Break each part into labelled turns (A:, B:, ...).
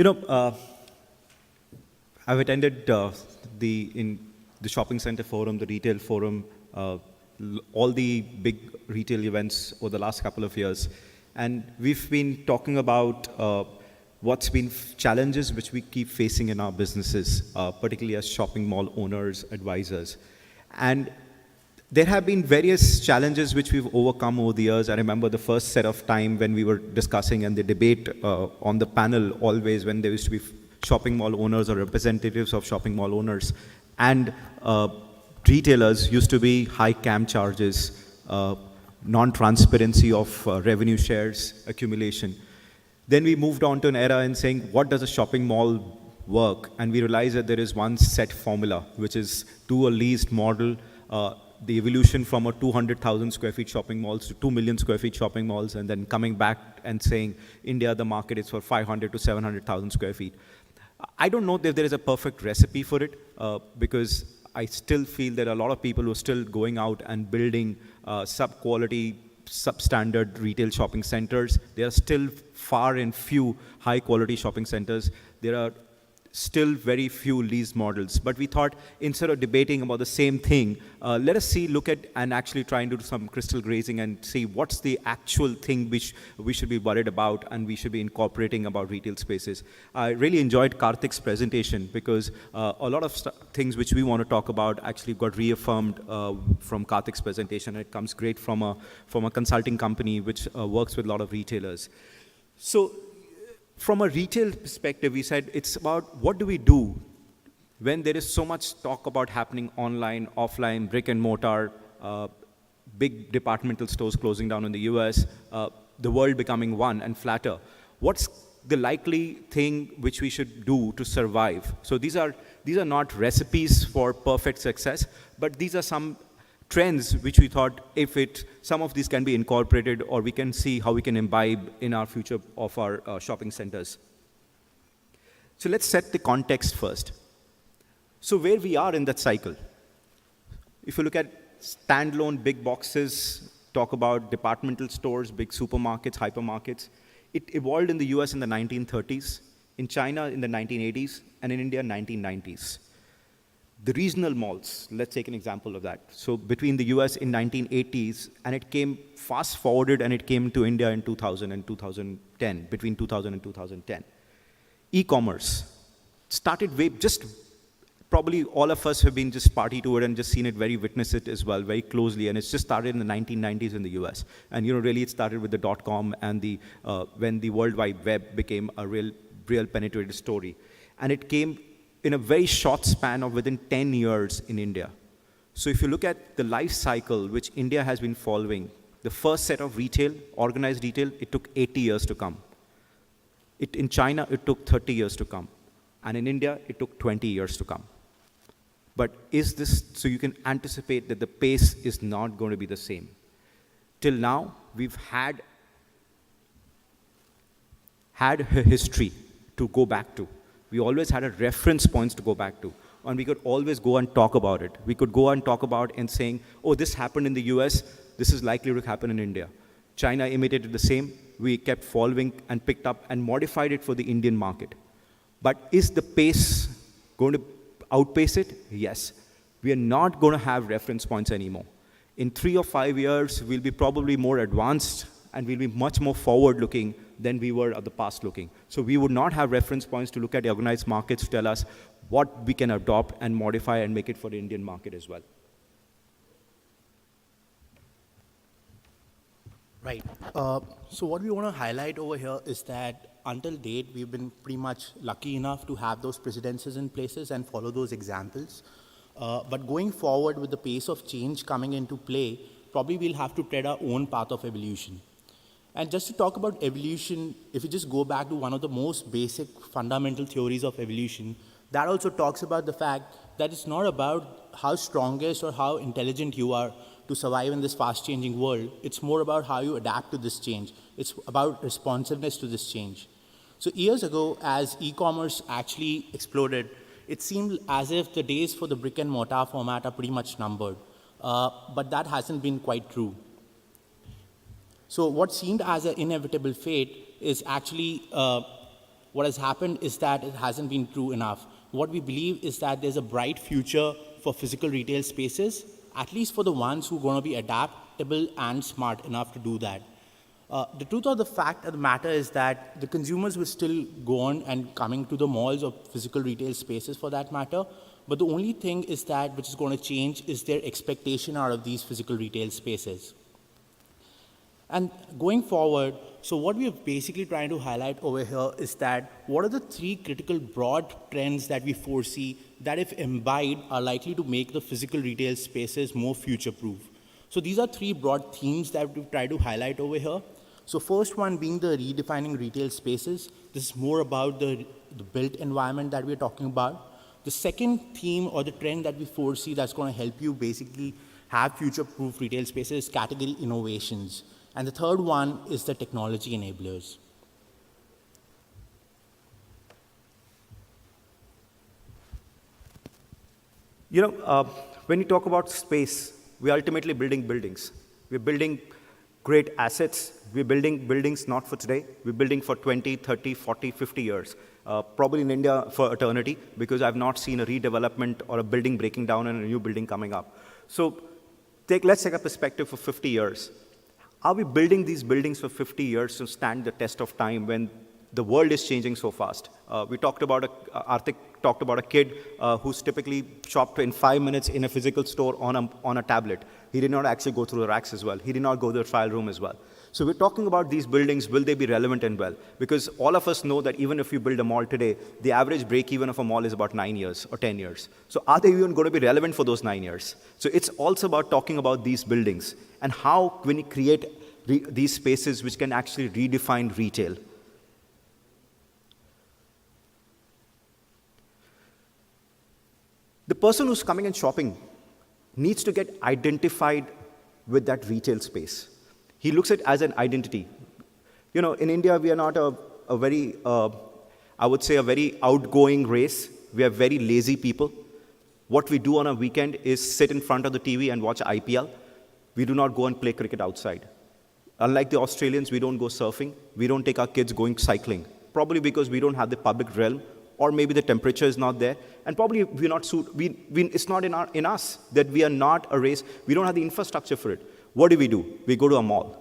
A: You know, I've attended the shopping center forum, the retail forum, all the big retail events over the last couple of years. And we've been talking about what's been challenges which we keep facing in our businesses, particularly as shopping mall owners, advisors. And there have been various challenges which we've overcome over the years. I remember the first set of time when we were discussing and the debate on the panel always when there used to be shopping mall owners or representatives of shopping mall owners and retailers used to be high CAM charges, non-transparency of revenue shares accumulation. Then we moved on to an era in saying, what does a shopping mall work? And we realized that there is one set formula, which is do a leased model, the evolution from a 200,000 square feet shopping malls to 2 million square feet shopping malls, and then coming back and saying, India, the market is for 500 to 700,000 square feet. I don't know if there is a perfect recipe for it, because I still feel that a lot of people who are still going out and building sub-quality, substandard retail shopping centers. There are still far and few high-quality shopping centers. There are still very few lease models. But we thought, instead of debating about the same thing, let us look at and actually try and do some crystal grazing and see what's the actual thing which we should be worried about and we should be incorporating about retail spaces. I really enjoyed Karthik's presentation because a lot of things which we want to talk about actually got reaffirmed from Karthik's presentation. It comes great from a consulting company which works with a lot of retailers. So, from a retail perspective, we said it's about what do we do when there is so much talk about happening online, offline, brick and mortar, big departmental stores closing down in the US, the world becoming one and flatter. What's the likely thing which we should do to survive? So these are not recipes for perfect success, but these are some trends which we thought some of these can be incorporated or we can see how we can imbibe in our future of our shopping centers. So let's set the context first. So where we are in that cycle. If you look at standalone big boxes, talk about departmental stores, big supermarkets, hypermarkets, it evolved in the US in the 1930s, in China in the 1980s, and in India 1990s. The regional malls, let's take an example of that. So between the US in 1980s, and it came fast forwarded and it came to India in 2000 and 2010, between 2000 and 2010. E-commerce started just probably all of us have been just party to it and just seen it, witnessed it as well, very closely. And it's just started in the 1990s in the US. And really it started with the .com and when the World Wide Web became a real penetrated story. And it came in a very short span of within 10 years in India. So if you look at the life cycle which India has been following, the first set of retail, organized retail, it took 80 years to come. In China, it took 30 years to come. And in India, it took 20 years to come. But so you can anticipate that the pace is not going to be the same. Till now, we've had a history to go back to. We always had a reference points to go back to. And we could always go and talk about it. We could go and talk about and saying, oh, this happened in the US, this is likely to happen in India. China imitated the same. We kept following and picked up and modified it for the Indian market. But is the pace going to outpace it? Yes. We are not going to have reference points anymore. In 3 or 5 years, we'll be probably more advanced and we'll be much more forward-looking than we were at the past looking. So we would not have reference points to look at organized markets to tell us what we can adopt and modify and make it for the Indian market as well.
B: Right. So what we want to highlight over here is that until date, we've been pretty much lucky enough to have those precedences in places and follow those examples. But going forward with the pace of change coming into play, probably we'll have to tread our own path of evolution. And just to talk about evolution, if you just go back to one of the most basic fundamental theories of evolution, that also talks about the fact that it's not about how strongest or how intelligent you are to survive in this fast-changing world. It's more about how you adapt to this change. It's about responsiveness to this change. So years ago, as e-commerce actually exploded, it seemed as if the days for the brick and mortar format are pretty much numbered. But that hasn't been quite true. So what seemed as an inevitable fate is actually what has happened is that it hasn't been true enough. What we believe is that there's a bright future for physical retail spaces, at least for the ones who are going to be adaptable and smart enough to do that. The truth of the fact of the matter is that the consumers will still go on and coming to the malls or physical retail spaces for that matter, but the only thing is that which is going to change is their expectation out of these physical retail spaces. And going forward, so what we are basically trying to highlight over here is that what are the three critical broad trends that we foresee that if imbibed are likely to make the physical retail spaces more future-proof. So these are three broad themes that we try to highlight over here. So first one being the redefining retail spaces. This is more about the built environment that we're talking about. The second theme or the trend that we foresee that's going to help you basically have future-proof retail spaces is category innovations. And the third one is the technology enablers.
A: You know, when you talk about space, we're ultimately building buildings. We're building great assets. We're building buildings not for today. We're building for 20, 30, 40, 50 years. Probably in India for eternity, because I've not seen a redevelopment or a building breaking down and a new building coming up. So let's take a perspective for 50 years. Are we building these buildings for 50 years to stand the test of time when the world is changing so fast? We talked about, Arthik talked about a kid who's typically shopped in 5 minutes in a physical store on a tablet. He did not actually go through the racks as well. He did not go to the trial room as well. So we're talking about these buildings, will they be relevant and well? Because all of us know that even if you build a mall today, the average break-even of a mall is about 9 years or 10 years. So are they even going to be relevant for those 9 years? So it's also about talking about these buildings and how when you create these spaces which can actually redefine retail. The person who's coming and shopping needs to get identified with that retail space. He looks at it as an identity. You know, in India, we are not a very, I would say, a very outgoing race. We are very lazy people. What we do on a weekend is sit in front of the TV and watch IPL. We do not go and play cricket outside. Unlike the Australians, we don't go surfing. We don't take our kids going cycling, probably because we don't have the public realm, or maybe the temperature is not there, and probably we're not it's not in us that we are not a race. We don't have the infrastructure for it. What do? We go to a mall.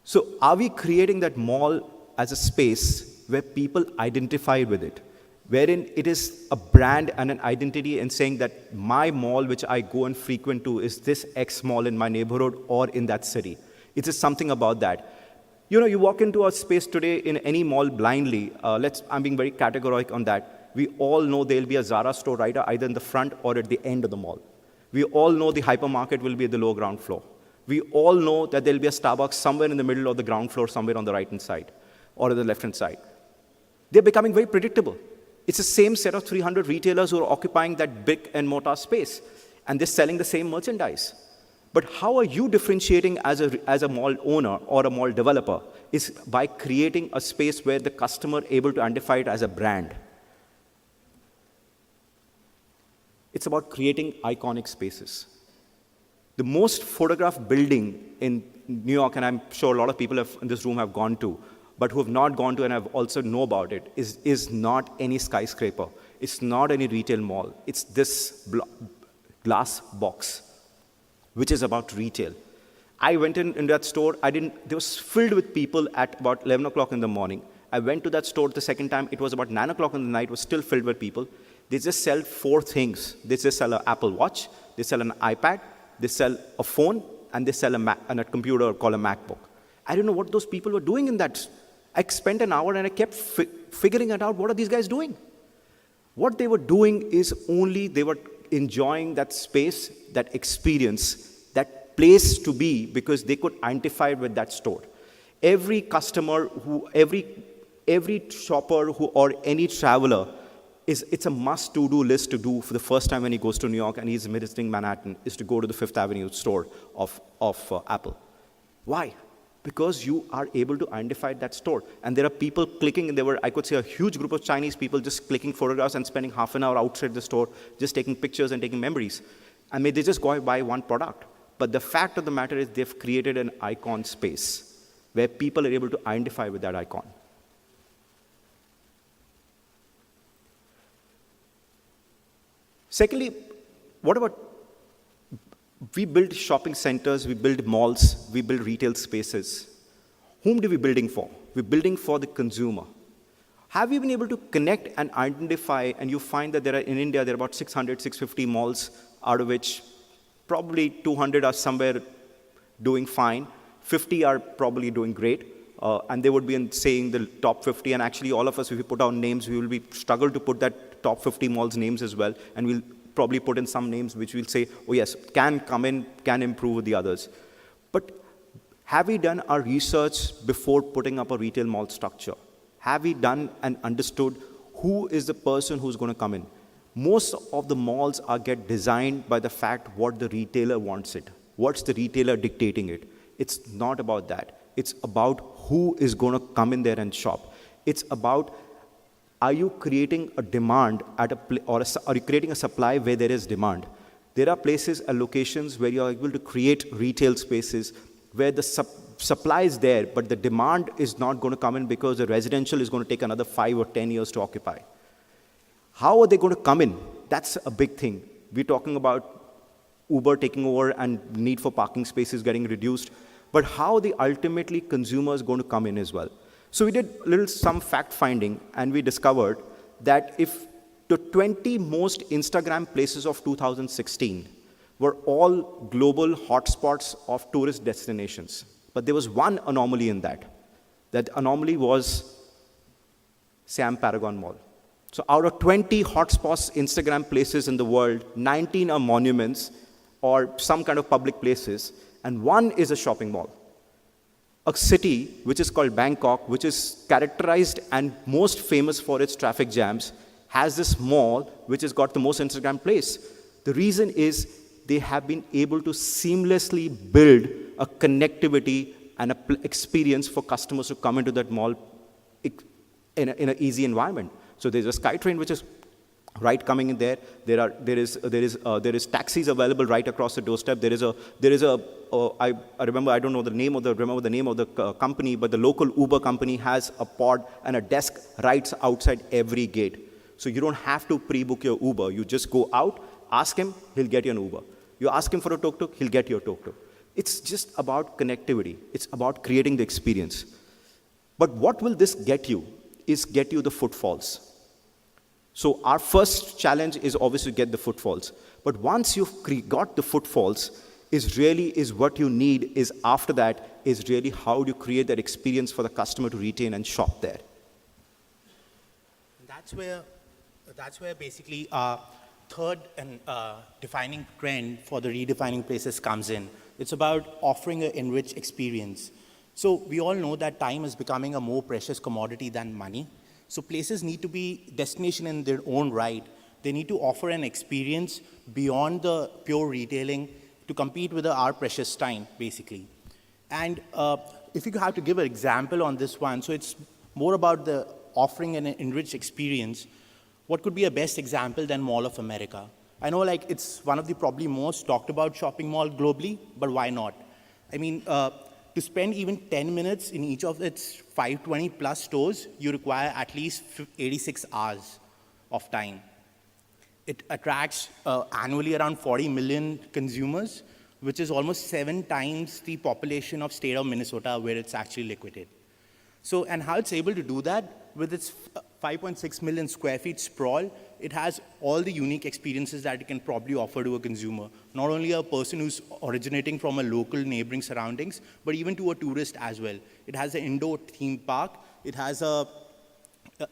A: So are we creating that mall as a space where people identify with it, wherein it is a brand and an identity and saying that my mall, which I go and frequent to, is this X mall in my neighborhood or in that city? It is something about that. You know, you walk into a space today in any mall blindly. I'm being very categorical on that. We all know there'll be a Zara store right either in the front or at the end of the mall. We all know the hypermarket will be at the low ground floor. We all know that there'll be a Starbucks somewhere in the middle of the ground floor, somewhere on the right-hand side or on the left-hand side. They're becoming very predictable. It's the same set of 300 retailers who are occupying that brick and mortar space, and they're selling the same merchandise. But how are you differentiating as a mall owner or a mall developer is by creating a space where the customer is able to identify it as a brand. It's about creating iconic spaces. The most photographed building in New York, and I'm sure a lot of people in this room have gone to, but who have not gone to and have also know about it, is not any skyscraper. It's not any retail mall. It's this glass box, which is about retail. I went in that store. It was filled with people at about 11 o'clock in the morning. I went to that store the second time. It was about 9 o'clock in the night. It was still filled with people. They just sell 4 things. They just sell an Apple Watch. They sell an iPad. They sell a phone. And they sell a computer called a MacBook. I don't know what those people were doing in that. I spent an hour and I kept figuring it out. What are these guys doing? What they were doing is they were enjoying that space, that experience, that place to be, because they could identify with that store. Every customer, every shopper or any traveler, it's a must-to-do list to do for the first time when he goes to New York and he's visiting Manhattan, is to go to the Fifth Avenue store of Apple. Why? Because you are able to identify that store. And there are people clicking, and I could say, a huge group of Chinese people just clicking photographs and spending half an hour outside the store, just taking pictures and taking memories. I mean, they just go and buy one product. But the fact of the matter is they've created an icon space where people are able to identify with that icon. Secondly, what about we build shopping centers, we build malls, we build retail spaces. Whom are we building for? We're building for the consumer. Have you been able to connect and identify, and you find that in India, there are about 600, 650 malls, out of which probably 200 are somewhere doing fine, 50 are probably doing great, and they would be in saying the top 50, and actually all of us, if we put our names, we will be struggle to put that top 50 malls names as well, and we'll probably put in some names which we'll say, oh yes, can come in, can improve with the others. But have we done our research before putting up a retail mall structure? Have we done and understood who is the person who's going to come in? Most of the malls get designed by the fact what the retailer wants it. What's the retailer dictating it? It's not about that. It's about who is going to come in there and shop. It's about, are you creating a demand at are you creating a supply where there is demand? There are places and locations where you are able to create retail spaces where the supply is there, but the demand is not going to come in because the residential is going to take another 5 or 10 years to occupy. How are they going to come in? That's a big thing. We're talking about Uber taking over and need for parking spaces getting reduced, but how the ultimately consumers going to come in as well. So we did some fact finding, and we discovered that if the 20 most Instagram places of 2016 were all global hotspots of tourist destinations, but there was one anomaly in that. That anomaly was Siam Paragon Mall. So out of 20 hotspots Instagram places in the world, 19 are monuments or some kind of public places, and one is a shopping mall. A city which is called Bangkok, which is characterized and most famous for its traffic jams, has this mall which has got the most Instagram place. The reason is they have been able to seamlessly build a connectivity and an experience for customers to come into that mall in an easy environment. So there's a SkyTrain which is right coming in there. There is taxis available right across the doorstep. I remember, I don't know the name of the company, but the local Uber company has a pod and a desk right outside every gate. So you don't have to pre-book your Uber. You just go out, ask him, he'll get you an Uber. You ask him for a tuk-tuk, he'll get you a tuk-tuk. It's just about connectivity. It's about creating the experience. But what will this get you is get you the footfalls. So our first challenge is obviously get the footfalls. But once you've got the footfalls, is what you need is after that is really how do you create that experience for the customer to retain and shop there.
B: That's where basically our third and defining trend for the redefining places comes in. It's about offering an enriched experience. So we all know that time is becoming a more precious commodity than money. So places need to be destination in their own right. They need to offer an experience beyond the pure retailing to compete with our precious time, basically. And if you have to give an example on this one, so it's more about the offering an enriched experience. What could be a best example than Mall of America? I know it's one of the probably most talked about shopping mall globally, but why not? I mean, to spend even 10 minutes in each of its 520 plus stores, you require at least 86 hours of time. It attracts annually around 40 million consumers, which is almost 7 times the population of state of Minnesota where it's actually located. So, and how it's able to do that, with its 5.6 million square feet sprawl, it has all the unique experiences that it can probably offer to a consumer. Not only a person who's originating from a local neighboring surroundings, but even to a tourist as well. It has an indoor theme park, it has a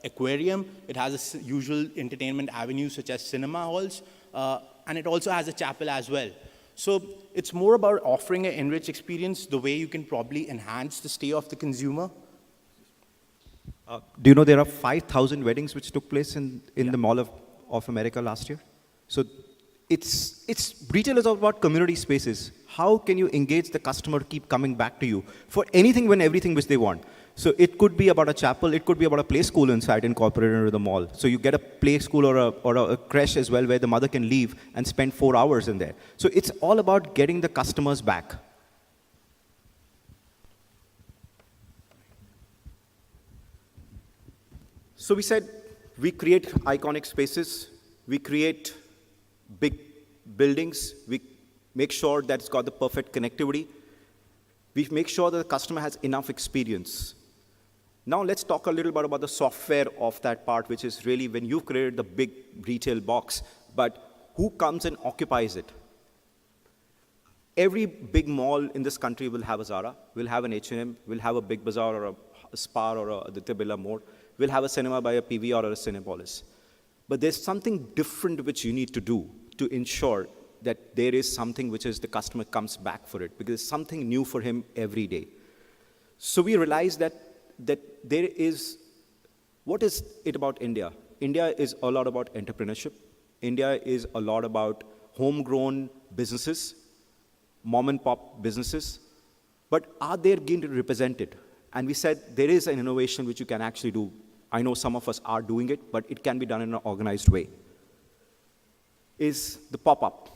B: aquarium, it has a usual entertainment avenues such as cinema halls, and it also has a chapel as well. So it's more about offering an enriched experience, the way you can probably enhance the stay of the consumer.
A: Do you know there are 5,000 weddings which took place in the Mall of America last year? So retail is all about community spaces. How can you engage the customer to keep coming back to you for anything when everything which they want? So it could be about a chapel, it could be about a play school inside incorporated into the mall. So you get a play school or a creche as well where the mother can leave and spend 4 hours in there. So it's all about getting the customers back. So we said we create iconic spaces, we create big buildings. We make sure that it's got the perfect connectivity. We make sure that the customer has enough experience. Now let's talk a little bit about the software of that part, which is really when you've created the big retail box, but who comes and occupies it? Every big mall in this country will have a Zara, will have an H&M, will have a Big Bazaar or a Spar or a Aditya Birla Mode, will have a cinema by a PVR or a Cinepolis. But there's something different which you need to do to ensure that there is something which is the customer comes back for it, because it's something new for him every day. So we realized that there is, what is it about India? India is a lot about entrepreneurship. India is a lot about homegrown businesses, mom and pop businesses, but are they getting represented? And we said there is an innovation which you can actually do. I know some of us are doing it, but it can be done in an organized way. Is the pop-up.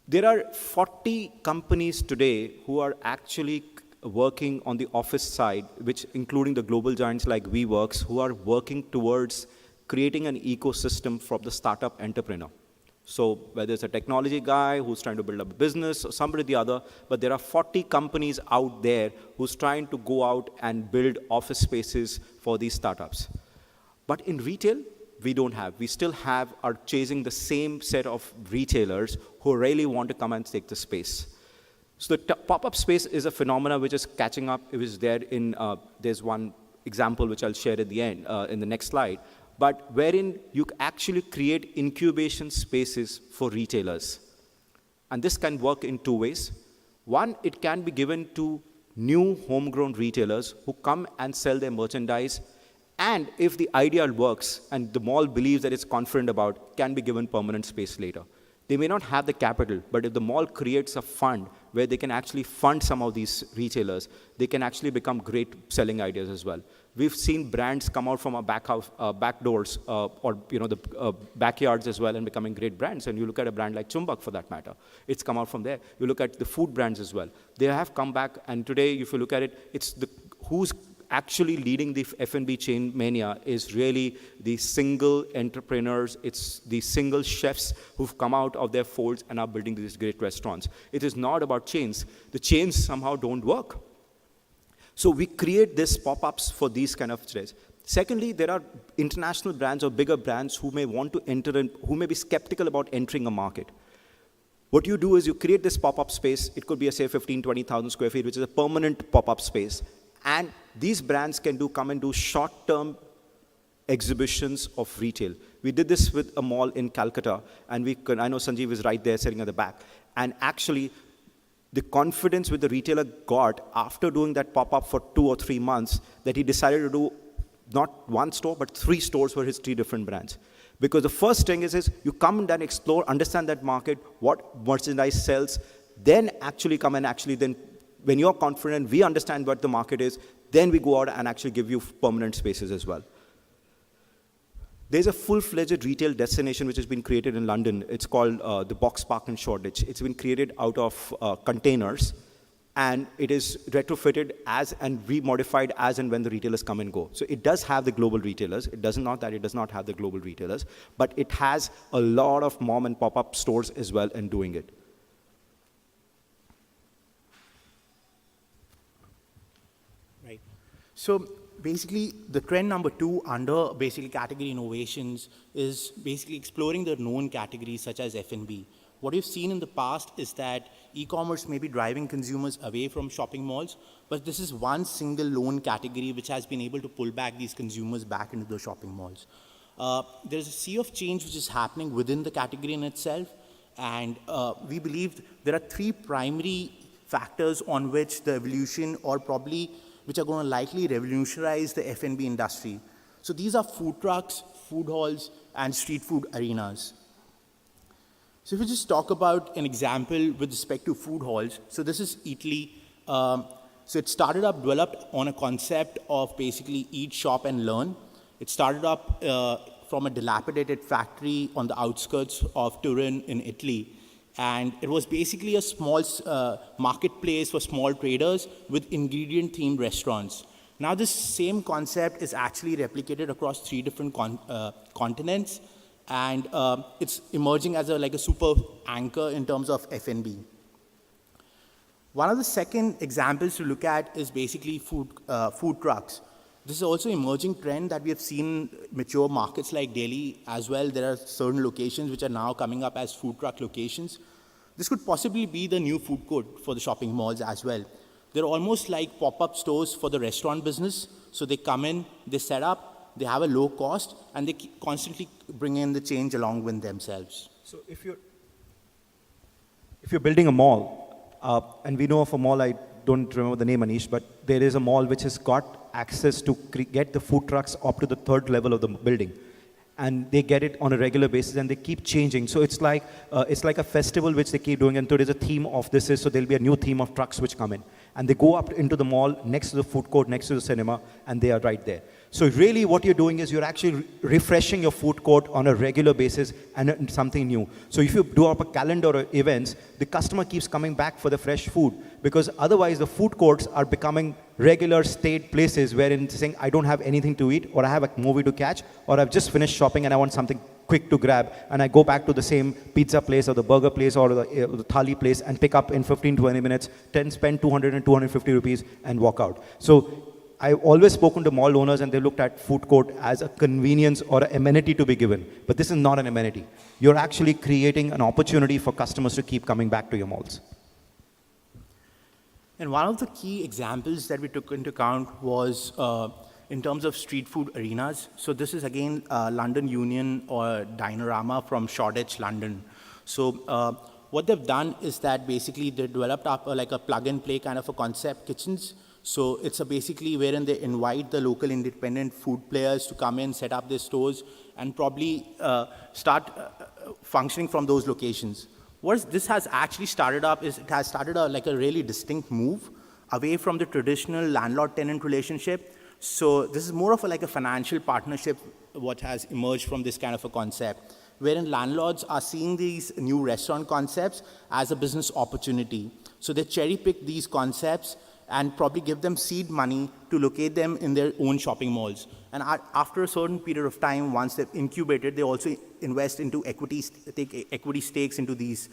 A: There are 40 companies today who are actually working on the office side, which including the global giants like WeWorks, who are working towards creating an ecosystem for the startup entrepreneur. So whether it's a technology guy who's trying to build up a business or somebody or the other, but there are 40 companies out there who's trying to go out and build office spaces for these startups. But in retail, we don't have. We still are chasing the same set of retailers who really want to come and take the space. So the pop-up space is a phenomena which is catching up. It was there in, there's one example which I'll share at the end, in the next slide, but wherein you actually create incubation spaces for retailers. And this can work in two ways. One, it can be given to new homegrown retailers who come and sell their merchandise, and if the idea works and the mall believes that it's confident about, can be given permanent space later. They may not have the capital, but if the mall creates a fund where they can actually fund some of these retailers, they can actually become great selling ideas as well. We've seen brands come out from our back doors or the backyards as well and becoming great brands. And you look at a brand like Chumbak for that matter. It's come out from there. You look at the food brands as well. They have come back, and today, if you look at it, it's who's actually leading the F&B chain mania is really the single entrepreneurs. It's the single chefs who've come out of their folds and are building these great restaurants. It is not about chains. The chains somehow don't work. So we create these pop-ups for these kind of trades. Secondly, there are international brands or bigger brands who may want to enter in, who may be skeptical about entering a market. What you do is you create this pop-up space. It could be, say, 15, 20,000 square feet, which is a permanent pop-up space. And these brands can come and do short-term exhibitions of retail. We did this with a mall in Calcutta, and I know Sanjeev is right there sitting at the back. And actually, the confidence with the retailer got after doing that pop-up for 2 or 3 months that he decided to do not one store, but 3 stores for his 3 different brands. Because the first thing is you come and then explore, understand that market, what merchandise sells, then actually come and actually then, when you're confident, we understand what the market is, then we go out and actually give you permanent spaces as well. There's a full-fledged retail destination which has been created in London. It's called the Box Park in Shoreditch. It's been created out of containers, and it is retrofitted and remodified as and when the retailers come and go. So it does have the global retailers. It does not have the global retailers, but it has a lot of mom and pop-up stores as well in doing it.
B: Right. So basically, the trend number 2 under basically category innovations is basically exploring the known categories such as F&B. What we've seen in the past is that e-commerce may be driving consumers away from shopping malls, but this is one single lone category which has been able to pull back these consumers back into the shopping malls. There's a sea of change which is happening within the category in itself, and we believe there are 3 primary factors on which the evolution or probably which are going to likely revolutionize the F&B industry. So these are food trucks, food halls, and street food arenas. So if we just talk about an example with respect to food halls, so this is Italy. So it started up, developed on a concept of basically eat, shop, and learn. It started up from a dilapidated factory on the outskirts of Turin in Italy. And it was basically a small marketplace for small traders with ingredient-themed restaurants. Now this same concept is actually replicated across 3 different continents. and it's emerging as like a super anchor in terms of F&B. One of the second examples to look at is basically food trucks. This is also an emerging trend that we have seen in mature markets like Delhi as well. There are certain locations which are now coming up as food truck locations. This could possibly be the new food court for the shopping malls as well. They're almost like pop-up stores for the restaurant business. So they come in, they set up, they have a low cost, and they constantly bring in the change along with themselves.
A: So if you're building a mall, and we know of a mall, I don't remember the name, Anish, but there is a mall which has got access to get the food trucks up to the third level of the building. And they get it on a regular basis, and they keep changing. So it's like a festival which they keep doing, and so there's a theme of this is, so there'll be a new theme of trucks which come in. And they go up into the mall, next to the food court, next to the cinema, and they are right there. So really what you're doing is you're actually refreshing your food court on a regular basis and something new. So if you do up a calendar of events, the customer keeps coming back for the fresh food, because otherwise the food courts are becoming regular state places wherein saying, I don't have anything to eat, or I have a movie to catch, or I've just finished shopping and I want something quick to grab, and I go back to the same pizza place or the burger place or the thali place and pick up in 15-20 minutes, spend 200 and 250 rupees and walk out. So I've always spoken to mall owners, and they looked at food court as a convenience or an amenity to be given. But this is not an amenity. You're actually creating an opportunity for customers to keep coming back to your malls.
B: And one of the key examples that we took into account was in terms of street food arenas. So this is again London Union or Dinerama from Shoreditch, London. So what they've done is that basically they developed up like a plug-and-play kind of a concept kitchens. So it's basically wherein they invite the local independent food players to come in, set up their stores, and probably start functioning from those locations. What this has actually started up is it has started like a really distinct move away from the traditional landlord-tenant relationship. So this is more of like a financial partnership what has emerged from this kind of a concept, wherein landlords are seeing these new restaurant concepts as a business opportunity. So they cherry-pick these concepts and probably give them seed money to locate them in their own shopping malls. And after a certain period of time, once they've incubated, they also invest into take equity stakes into these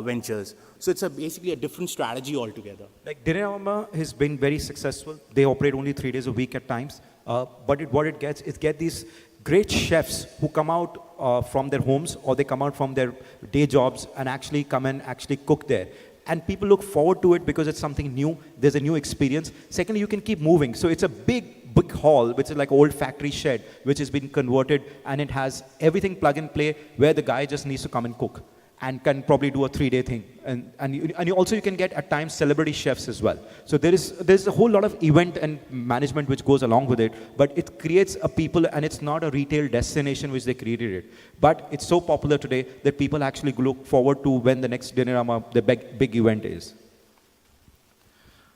B: ventures. So it's basically a different strategy altogether.
A: Like Dinerama has been very successful. They operate only 3 days a week at times. But what it gets is these great chefs who come out from their homes, or they come out from their day jobs and actually come and actually cook there. And people look forward to it because it's something new. There's a new experience. Secondly, you can keep moving. So it's a big hall, which is like an old factory shed, which has been converted, and it has everything plug and play, where the guy just needs to come and cook and can probably do a 3-day thing. And you can get at times celebrity chefs as well. So there's a whole lot of event and management which goes along with it, but it creates a people, and it's not a retail destination which they created it. But it's so popular today that people actually look forward to when the next Dinerama, the big event is.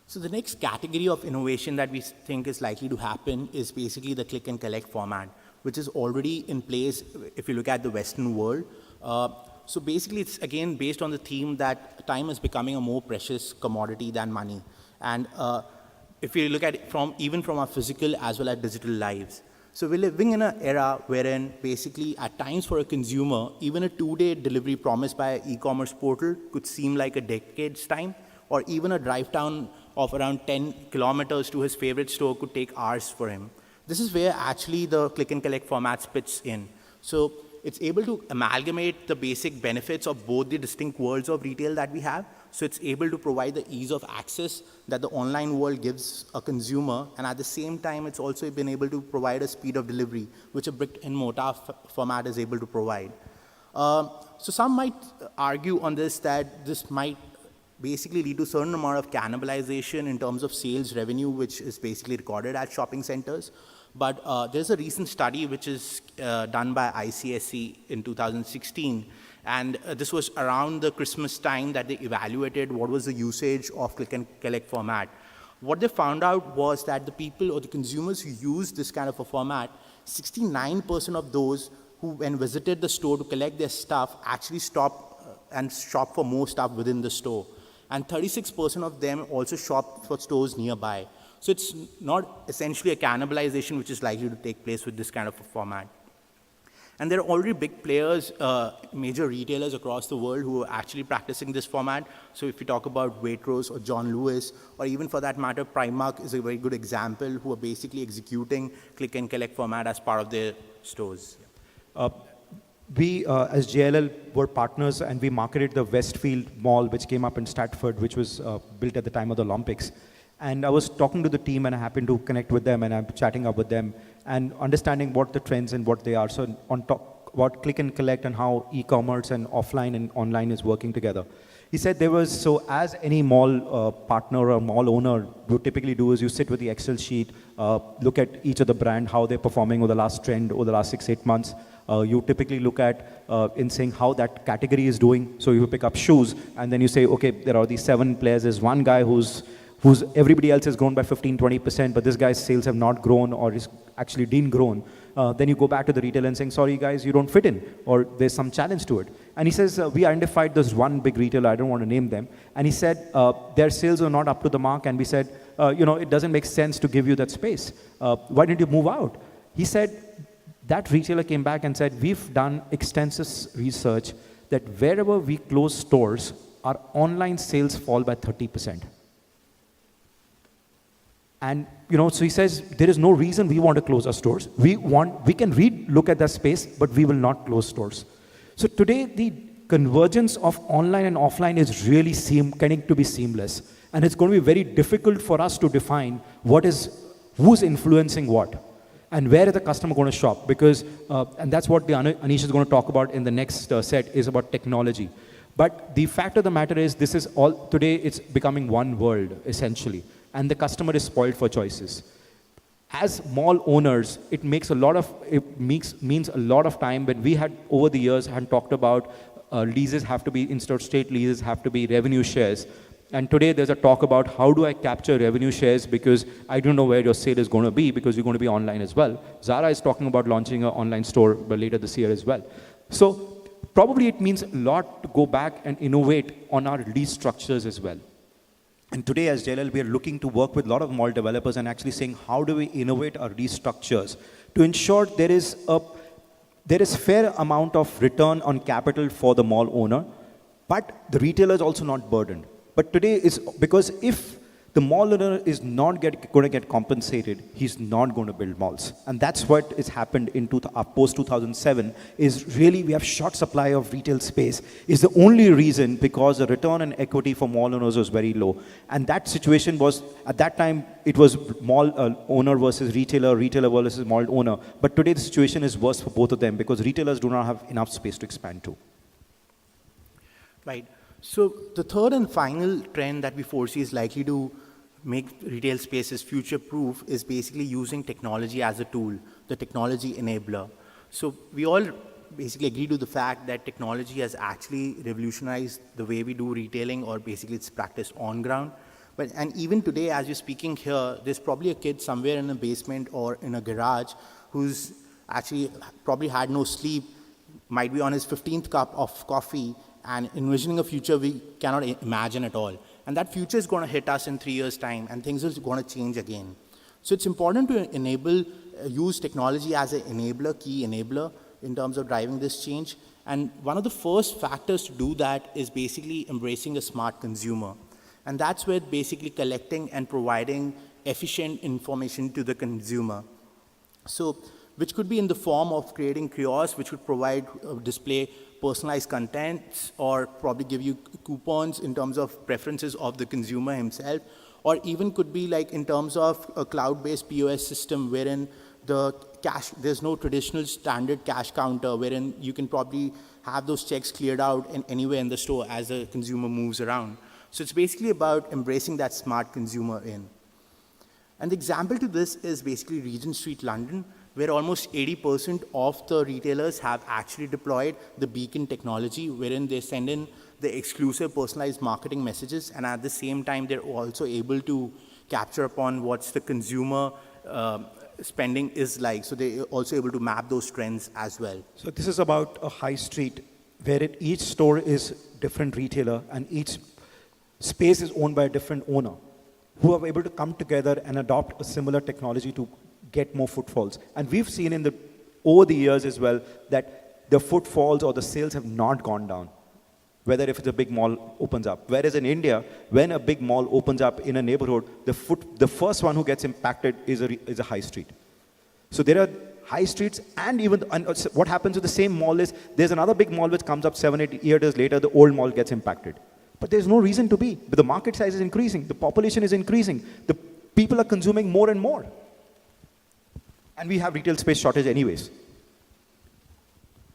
B: So the next category of innovation that we think is likely to happen is basically the click and collect format, which is already in place if you look at the Western world. So basically, it's again based on the theme that time is becoming a more precious commodity than money. And if you look at it even from our physical as well as digital lives. So we're living in an era wherein basically at times for a consumer, even a 2-day delivery promised by an e-commerce portal could seem like a decade's time, or even a drive down of around 10 kilometers to his favorite store could take hours for him. This is where actually the click and collect format fits in. So it's able to amalgamate the basic benefits of both the distinct worlds of retail that we have. So it's able to provide the ease of access that the online world gives a consumer, and at the same time, it's also been able to provide a speed of delivery, which a brick and mortar format is able to provide. So some might argue on this that this might basically lead to a certain amount of cannibalization in terms of sales revenue, which is basically recorded at shopping centers. But there's a recent study which is done by ICSE in 2016, and this was around the Christmas time that they evaluated what was the usage of click and collect format. What they found out was that the people or the consumers who use this kind of a format, 69% of those who when visited the store to collect their stuff actually stop and shop for more stuff within the store. And 36% of them also shop for stores nearby. So it's not essentially a cannibalization which is likely to take place with this kind of a format. And there are already big players, major retailers across the world who are actually practicing this format. So if you talk about Waitrose or John Lewis, or even for that matter, Primark is a very good example, who are basically executing click and collect format as part of their stores.
A: We, as JLL, were partners and we marketed the Westfield Mall, which came up in Stratford, which was built at the time of the Olympics. And I was talking to the team and I happened to connect with them and I'm chatting up with them and understanding what the trends and what they are. So on top about click and collect and how e-commerce and offline and online is working together. He said there was, so as any mall partner or mall owner would typically do is you sit with the Excel sheet, look at each of the brand, how they're performing over the last trend, over the last 6-8 months. You typically look at in saying how that category is doing. So you pick up shoes and then you say, okay, there are these 7 players. There's one guy who's everybody else has grown by 15-20%, but this guy's sales have not grown or is actually didn't grown. Then you go back to the retailer and saying, sorry guys, you don't fit in, or there's some challenge to it. And he says, we identified this one big retailer, I don't want to name them, and he said, their sales are not up to the mark, and we said, it doesn't make sense to give you that space. Why didn't you move out? He said, that retailer came back and said, we've done extensive research that wherever we close stores, our online sales fall by 30%. And so he says there is no reason we want to close our stores. We can look at that space, but we will not close stores. So today the convergence of online and offline is really getting to be seamless, and it's going to be very difficult for us to define who's influencing what, and where is the customer going to shop, because and that's what Anish is going to talk about in the next set is about technology. But the fact of the matter is this is all today. It's becoming one world essentially. And the customer is spoiled for choices. As mall owners, it means a lot of time when we had over the years had talked about leases have to be inter-state leases, have to be revenue shares. And today there's a talk about how do I capture revenue shares because I don't know where your sale is going to be because you're going to be online as well. Zara is talking about launching an online store later this year as well. So probably it means a lot to go back and innovate on our lease structures as well. And today as JLL, we are looking to work with a lot of mall developers and actually saying, how do we innovate our lease structures to ensure there is fair amount of return on capital for the mall owner, but the retailer is also not burdened. But today is because if the mall owner is not going to get compensated, he's not going to build malls. And that's what has happened in post-2007 is really we have short supply of retail space is the only reason because the return on equity for mall owners was very low. And that situation was, at that time, it was mall owner versus retailer, retailer versus mall owner. But today the situation is worse for both of them because retailers do not have enough space to expand to.
B: Right. So the third and final trend that we foresee is likely to make retail spaces future-proof is basically using technology as a tool, the technology enabler. So we all basically agree to the fact that technology has actually revolutionized the way we do retailing or basically it's practiced on ground. And even today, as you're speaking here, there's probably a kid somewhere in a basement or in a garage who's actually probably had no sleep, might be on his 15th cup of coffee, and envisioning a future we cannot imagine at all. And that future is going to hit us in 3 years' time, and things are going to change again. So it's important to use technology as an enabler, key enabler, in terms of driving this change. And one of the first factors to do that is basically embracing a smart consumer. And that's where basically collecting and providing efficient information to the consumer. So, which could be in the form of creating kiosks, which would provide, display personalized contents, or probably give you coupons in terms of preferences of the consumer himself, or even could be like in terms of a cloud-based POS system wherein there's no traditional standard cash counter wherein you can probably have those checks cleared out anywhere in the store as the consumer moves around. So it's basically about embracing that smart consumer in. And the example to this is basically Regent Street, London, where almost 80% of the retailers have actually deployed the beacon technology, wherein they send in the exclusive personalized marketing messages, and at the same time, they're also able to capture upon what's the consumer spending is like. So they're also able to map those trends as well.
A: So this is about a high street where each store is different retailer and each space is owned by a different owner who are able to come together and adopt a similar technology to get more footfalls. And we've seen in the over the years as well that the footfalls or the sales have not gone down, whether if it's a big mall opens up. Whereas in India, when a big mall opens up in a neighborhood, the first one who gets impacted is a high street. So there are high streets, and even what happens with the same mall is there's another big mall which comes up 7-8 years later, the old mall gets impacted. But there's no reason to be. But the market size is increasing, the population is increasing, the people are consuming more and more. And we have retail space shortage anyways.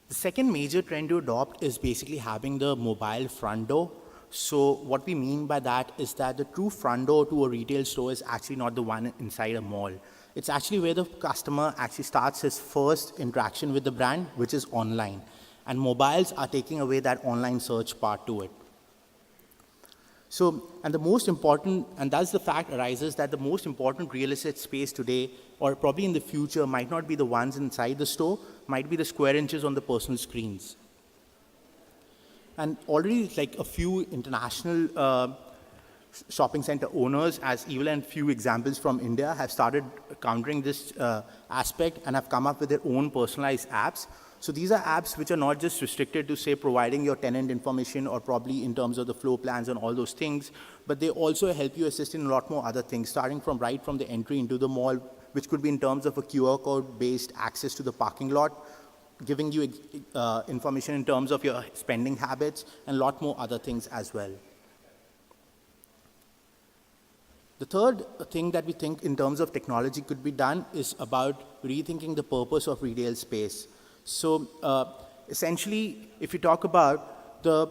B: The second major trend to adopt is basically having the mobile front door. So what we mean by that is that the true front door to a retail store is actually not the one inside a mall. It's actually where the customer actually starts his first interaction with the brand, which is online. And mobiles are taking away that online search part to it. So, and the most important, and that's the fact arises that the most important real estate space today, or probably in the future, might not be the ones inside the store, might be the square inches on the personal screens. And already like a few international shopping center owners, as even a few examples from India, have started countering this aspect and have come up with their own personalized apps. So these are apps which are not just restricted to, say, providing your tenant information or probably in terms of the floor plans and all those things, but they also help you assist in a lot more other things, starting from right from the entry into the mall, which could be in terms of a QR code-based access to the parking lot, giving you information in terms of your spending habits, and a lot more other things as well. The third thing that we think in terms of technology could be done is about rethinking the purpose of retail space. So essentially, if you talk about the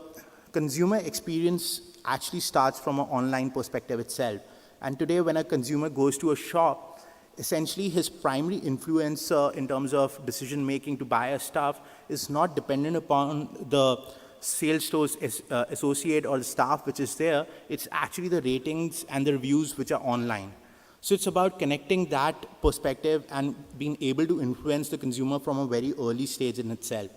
B: consumer experience actually starts from an online perspective itself. And today when a consumer goes to a shop, essentially his primary influence in terms of decision making to buy a stuff is not dependent upon the sales stores associate or the staff which is there. It's actually the ratings and the reviews which are online. So it's about connecting that perspective and being able to influence the consumer from a very early stage in itself.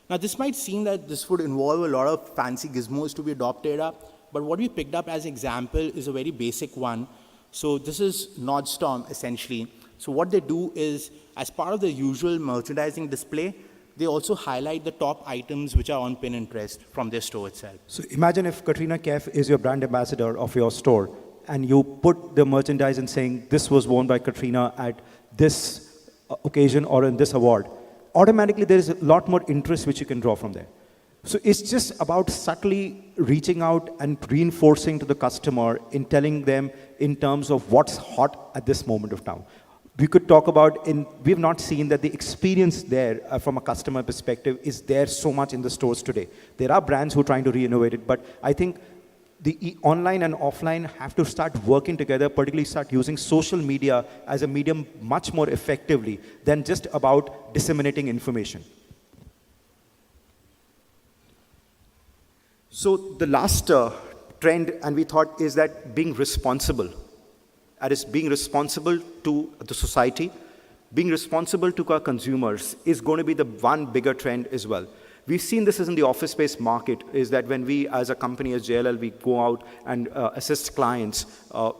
B: Now this might seem that this would involve a lot of fancy gizmos to be adopted up, but what we picked up as example is a very basic one. So this is Nordstrom essentially. So what they do is, as part of the usual merchandising display, they also highlight the top items which are on Pinterest from their store itself.
A: So imagine if Katrina Kaif is your brand ambassador of your store, and you put the merchandise in saying, this was worn by Katrina at this occasion or in this award. Automatically, there is a lot more interest which you can draw from there. So it's just about subtly reaching out and reinforcing to the customer in telling them in terms of what's hot at this moment of time. We could talk about, we've not seen that the experience there from a customer perspective is there so much in the stores today. There are brands who are trying to re-innovate it, but I think the online and offline have to start working together, particularly start using social media as a medium much more effectively than just about disseminating information. So the last trend, and we thought, is that being responsible. That is, being responsible to the society, being responsible to our consumers is going to be the one bigger trend as well. We've seen this as in the office space market, is that when we as a company, as JLL, we go out and assist clients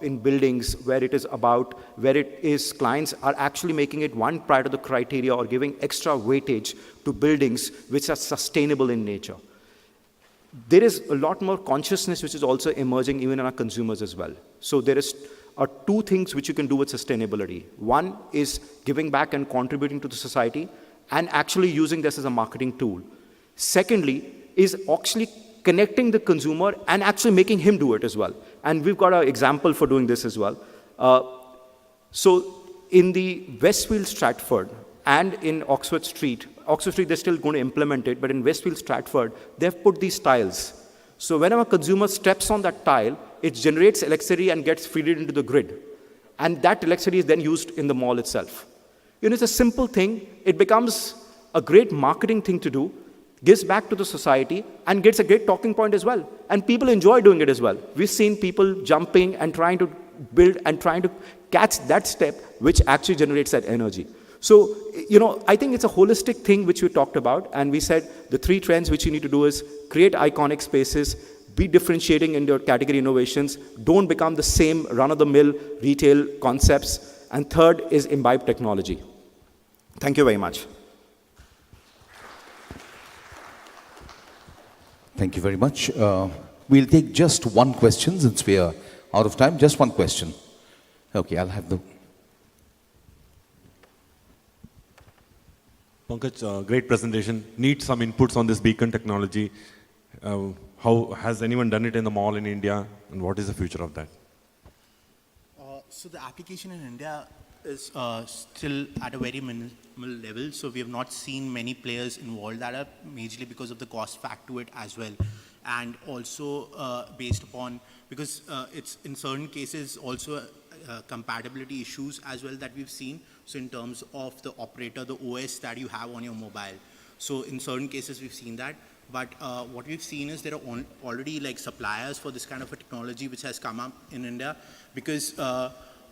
A: in buildings where it is clients are actually making it one part of the criteria or giving extra weightage to buildings which are sustainable in nature. There is a lot more consciousness which is also emerging even in our consumers as well. So there are two things which you can do with sustainability. One is giving back and contributing to the society and actually using this as a marketing tool. Secondly, is actually connecting the consumer and actually making him do it as well. And we've got an example for doing this as well. So in the Westfield Stratford and in Oxford Street, they're still going to implement it, but in Westfield Stratford, they've put these tiles. So whenever a consumer steps on that tile, it generates electricity and gets fed into the grid. And that electricity is then used in the mall itself. You know, it's a simple thing. It becomes a great marketing thing to do, gives back to the society, and gets a great talking point as well. And people enjoy doing it as well. We've seen people jumping and trying to build and trying to catch that step, which actually generates that energy. So, you know, I think it's a holistic thing which we talked about, and we said the three trends which you need to do is create iconic spaces, be differentiating in your category innovations, don't become the same run-of-the-mill retail concepts, and third is imbibe technology. Thank you very much.
C: Thank you very much. We'll take just one question since we are out of time. Just one question. Okay, I'll have the...
D: Pankaj, great presentation. Need some inputs on this beacon technology. How has anyone done it in the mall in India, and what is the future of that?
B: So the application in India is still at a very minimal level. So we have not seen many players involved that are majorly because of the cost factor to it as well. And also based upon, because it's in certain cases also compatibility issues as well that we've seen. So in terms of the operator, the OS that you have on your mobile. So in certain cases we've seen that. But what we've seen is there are already like suppliers for this kind of a technology which has come up in India, because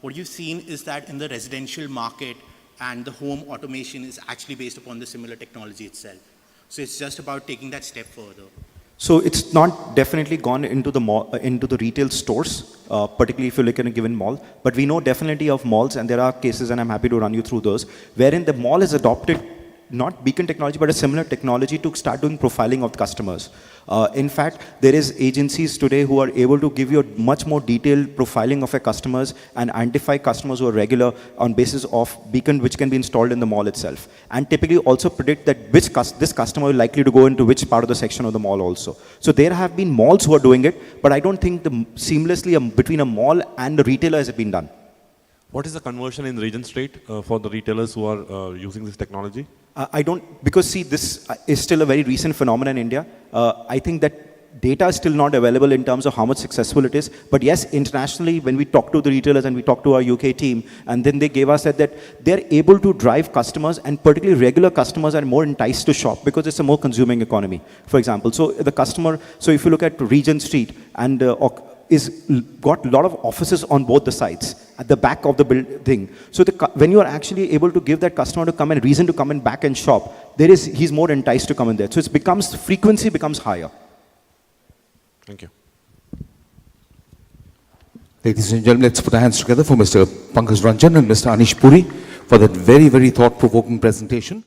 B: what you've seen is that in the residential market and the home automation is actually based upon the similar technology itself. So it's just about taking that step further.
A: So it's not definitely gone into the mall, into the retail stores, particularly if you look at a given mall. But we know definitely of malls, and there are cases, and I'm happy to run you through those, wherein the mall has adopted not beacon technology, but a similar technology to start doing profiling of the customers. In fact, there is agencies today who are able to give you a much more detailed profiling of your customers and identify customers who are regular on basis of beacon which can be installed in the mall itself. And typically also predict that this customer is likely to go into which part of the section of the mall also. So there have been malls who are doing it, but I don't think seamlessly between a mall and the retailer has been done.
D: What is the conversion in Regent Street for the retailers who are using this technology?
A: I don't, because see, this is still a very recent phenomenon in India. I think that data is still not available in terms of how much successful it is. But yes, internationally, when we talk to the retailers and we talk to our UK team, and then they gave us that they're able to drive customers, and particularly regular customers are more enticed to shop because it's a more consuming economy, for example. So the customer, so if you look at Regent Street and is got a lot of offices on both the sides at the back of the building. So when you are actually able to give that customer to come and reason to come in back and shop, he's more enticed to come in there. So frequency becomes higher.
D: Thank you.
C: Ladies and gentlemen, let's put our hands together for Mr. Pankaj Ranjan and Mr. Anish Puri for that very, very thought-provoking presentation.